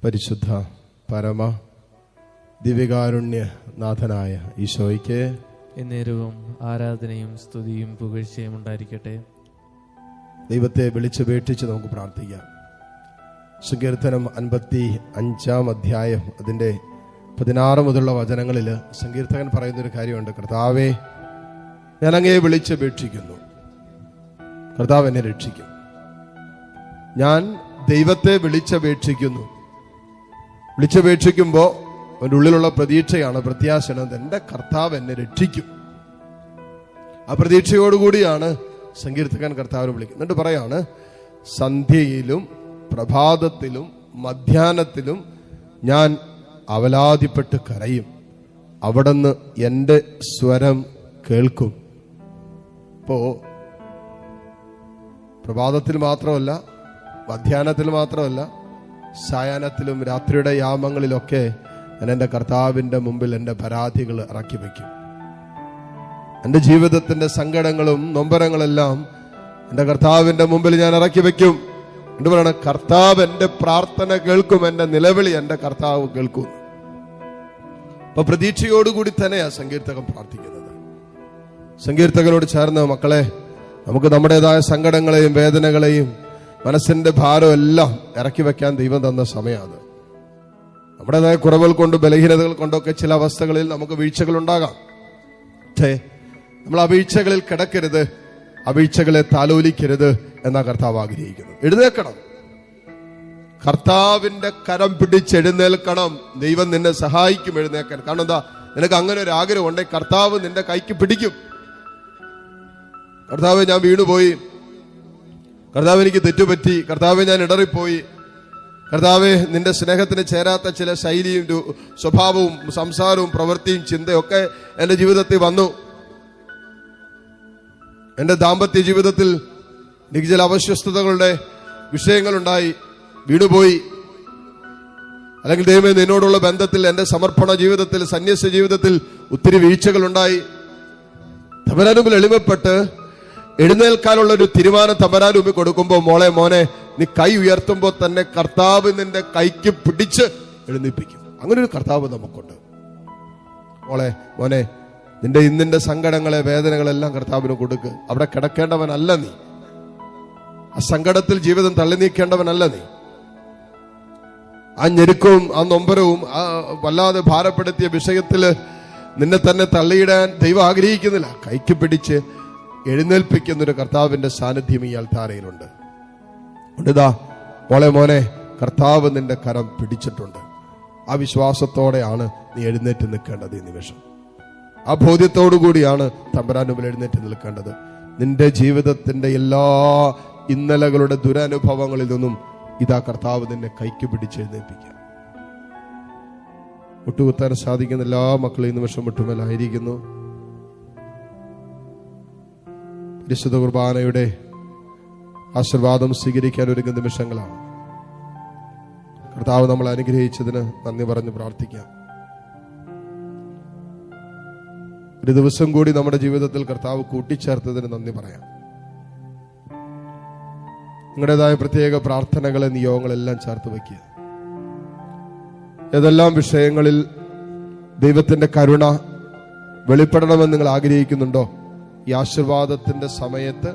പരിശുദ്ധ പരമ ദിവ്യകാരുണ്യനാഥനായ ഈശോയ്ക്ക് എന്നേരവും ആരാധനയും സ്തുതിയും പുകഴ്ചയും ഉണ്ടായിരിക്കട്ടെ. ദൈവത്തെ വിളിച്ചപേക്ഷിച്ച് നമുക്ക് പ്രാർത്ഥിക്കാം. സങ്കീർത്തനം 55 അധ്യായം അതിൻ്റെ 16 മുതലുള്ള വചനങ്ങളിൽ സങ്കീർത്തകൻ പറയുന്നൊരു കാര്യമുണ്ട്. കർത്താവേ, ഞാൻ അങ്ങയെ വിളിച്ചപേക്ഷിക്കുന്നു, കർത്താവ് എന്നെ രക്ഷിക്കും. ഞാൻ ദൈവത്തെ വിളിച്ചപേക്ഷിക്കുന്നു. വിളിച്ചപേക്ഷിക്കുമ്പോൾ അവൻ്റെ ഉള്ളിലുള്ള പ്രതീക്ഷയാണ്, പ്രത്യാശയാണ്, എൻ്റെ കർത്താവ് എന്നെ രക്ഷിക്കും. ആ പ്രതീക്ഷയോടുകൂടിയാണ് സങ്കീർത്തകൻ കർത്താവിനെ വിളിക്കുന്നത്. എന്നിട്ട് പറയാണ്, സന്ധ്യയിലും പ്രഭാതത്തിലും മധ്യാഹ്നത്തിലും ഞാൻ അവലാതിപ്പെട്ട് കരയും, അവിടുന്ന് എൻ്റെ സ്വരം കേൾക്കും. ഇപ്പോ പ്രഭാതത്തിൽ മാത്രമല്ല, മധ്യാഹ്നത്തിൽ മാത്രമല്ല, സായാഹ്നത്തിലും രാത്രിയുടെ യാമങ്ങളിലൊക്കെ ഞാൻ എൻ്റെ കർത്താവിൻ്റെ മുമ്പിൽ എൻ്റെ പരാതികൾ ഇറക്കി വയ്ക്കും. എൻ്റെ ജീവിതത്തിൻ്റെ സങ്കടങ്ങളും നൊമ്പരങ്ങളെല്ലാം എൻ്റെ കർത്താവിൻ്റെ മുമ്പിൽ ഞാൻ ഇറക്കി വയ്ക്കും. എന്ത് പറയണം? കർത്താവ് എൻ്റെ പ്രാർത്ഥന കേൾക്കും, എൻ്റെ നിലവിളി എൻ്റെ കർത്താവ് കേൾക്കും. അപ്പൊ പ്രതീക്ഷയോടുകൂടി തന്നെയാണ് സങ്കീർത്തകൻ പ്രാർത്ഥിക്കുന്നത്. സങ്കീർത്തകനോട് ചേർന്ന്, മക്കളെ, നമുക്ക് നമ്മുടേതായ സങ്കടങ്ങളെയും വേദനകളെയും മനസ്സിന്റെ ഭാരം എല്ലാം ഇറക്കി വെക്കാൻ ദൈവം തന്ന സമയമാണ്. നമ്മുടേതായ കുറവുകൾ കൊണ്ട്, ബലഹീനതകൾ കൊണ്ടൊക്കെ ചില അവസ്ഥകളിൽ നമുക്ക് വീഴ്ചകൾ ഉണ്ടാകാം. പക്ഷേ നമ്മൾ ആ വീഴ്ചകളിൽ കിടക്കരുത്, ആ വീഴ്ചകളെ താലോലിക്കരുത് എന്നാ കർത്താവ് ആഗ്രഹിക്കുന്നത്. എഴുന്നേൽക്കണം, കർത്താവിന്റെ കരം പിടിച്ചെഴുന്നേൽക്കണം. ദൈവം നിന്നെ സഹായിക്കും എഴുന്നേൽക്കാൻ. കാരണം എന്താ? നിനക്ക് അങ്ങനെ ഒരു ആഗ്രഹം ഉണ്ടെങ്കിൽ കർത്താവ് നിന്റെ കൈക്ക് പിടിക്കും. കർത്താവെ, ഞാൻ വീണുപോയി, കർത്താവ് എനിക്ക് തെറ്റുപറ്റി, കർത്താവെ ഞാൻ ഇടറിപ്പോയി, കർത്താവെ നിന്റെ സ്നേഹത്തിന് ചേരാത്ത ചില ശൈലിയും സ്വഭാവവും സംസാരവും പ്രവൃത്തിയും ചിന്തയൊക്കെ എൻ്റെ ജീവിതത്തിൽ വന്നു. എൻ്റെ ദാമ്പത്യ ജീവിതത്തിൽ എനിക്ക് ചില അവശ്വസ്തതകളുടെ വിഷയങ്ങളുണ്ടായി, വീണുപോയി. അല്ലെങ്കിൽ ദൈവമേ, നിന്നോടുള്ള ബന്ധത്തിൽ, എൻ്റെ സമർപ്പണ ജീവിതത്തിൽ, സന്യാസ ജീവിതത്തിൽ ഒത്തിരി വീഴ്ചകളുണ്ടായി. തമ്പുരാനുമ്പിൽ എളിമപ്പെട്ട് എഴുന്നേൽക്കാനുള്ള ഒരു തീരുമാനം തമ്പുരാനുമ്പിൽ കൊടുക്കുമ്പോൾ, മോളെ, മോനെ, നീ കൈ ഉയർത്തുമ്പോൾ തന്നെ കർത്താവ് നിന്റെ കൈക്ക് പിടിച്ച് എഴുന്നേൽപ്പിക്കും. അങ്ങനെ ഒരു കർത്താവ് നമുക്കുണ്ട്. മോളെ, മോനെ, നിന്റെ ഇന്നിന്റെ സങ്കടങ്ങളെ, വേദനകളെല്ലാം കർത്താവിന് കൊടുക്ക്. അവിടെ കിടക്കേണ്ടവനല്ല നീ. ആ സങ്കടത്തിൽ ജീവിതം തള്ളി നീക്കേണ്ടവനല്ല നീ. ആ ഞെരുക്കവും ആ നൊമ്പരവും ആ വല്ലാതെ ഭാരപ്പെടുത്തിയ വിഷയത്തിൽ നിന്നെ തന്നെ തള്ളിയിടാൻ ദൈവം ആഗ്രഹിക്കുന്നില്ല. കൈക്ക് പിടിച്ച് എഴുന്നേൽപ്പിക്കുന്നൊരു കർത്താവിന്റെ സാന്നിധ്യം ഈ അൾത്താരയിലുണ്ട്. ഇതാ, മോളെ, മോനെ, കർത്താവ് നിന്റെ കരം പിടിച്ചിട്ടുണ്ട്. ആ വിശ്വാസത്തോടെയാണ് നീ എഴുന്നേറ്റ് നിൽക്കേണ്ടത്. ഈ നിമിഷം ആ ബോധ്യത്തോടു കൂടിയാണ് തമ്പുരാന്റെ മുമ്പിൽ എഴുന്നേറ്റ് നിൽക്കേണ്ടത്. നിന്റെ ജീവിതത്തിന്റെ എല്ലാ ഇന്നലകളുടെ ദുരനുഭവങ്ങളിൽ നിന്നും ഇതാ കർത്താവ് നിന്നെ കൈക്ക് പിടിച്ച് എഴുന്നേൽപ്പിക്കുക. മുട്ടുകുത്താൻ സാധിക്കുന്ന എല്ലാ മക്കളും ഈ നിമിഷം മുട്ടുമേലായിരിക്കുന്നു. പരിശുദ്ധ കുർബാനയുടെ ആശീർവാദം സ്വീകരിക്കാൻ ഒരുങ്ങുന്ന നിമിഷങ്ങളാണ്. കർത്താവ് നമ്മളെ അനുഗ്രഹിച്ചതിന് നന്ദി പറഞ്ഞ് പ്രാർത്ഥിക്കാം. ഒരു ദിവസം കൂടി നമ്മുടെ ജീവിതത്തിൽ കർത്താവ് കൂട്ടിച്ചേർത്തതിന് നന്ദി പറയാം. നിങ്ങളുടേതായ പ്രത്യേക പ്രാർത്ഥനകളെ, നിയോഗങ്ങളെല്ലാം ചേർത്ത് വയ്ക്കുക. ഏതെല്ലാം വിഷയങ്ങളിൽ ദൈവത്തിന്റെ കരുണ വെളിപ്പെടണമെന്ന് നിങ്ങൾ ആഗ്രഹിക്കുന്നുണ്ടോ, ഈ ആശീർവാദത്തിന്റെ സമയത്ത്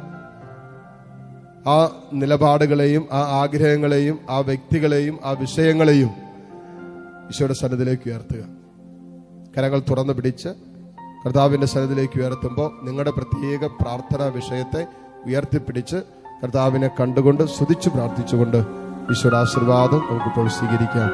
ആ നിലപാടുകളെയും ആ ആഗ്രഹങ്ങളെയും ആ വ്യക്തികളെയും ആ വിഷയങ്ങളെയും ഈശോയുടെ സന്നിധിയിലേക്ക് ഉയർത്തുക. കരങ്ങൾ തുറന്നു പിടിച്ച് കർത്താവിന്റെ സന്നിധിയിലേക്ക് ഉയർത്തുമ്പോൾ നിങ്ങളുടെ പ്രത്യേക പ്രാർത്ഥനാ വിഷയത്തെ ഉയർത്തിപ്പിടിച്ച് കർത്താവിനെ കണ്ടുകൊണ്ട് സ്തുതിച്ച് പ്രാർത്ഥിച്ചുകൊണ്ട് ഈശോയുടെ ആശീർവാദം നമുക്കിപ്പോൾ സ്വീകരിക്കാം.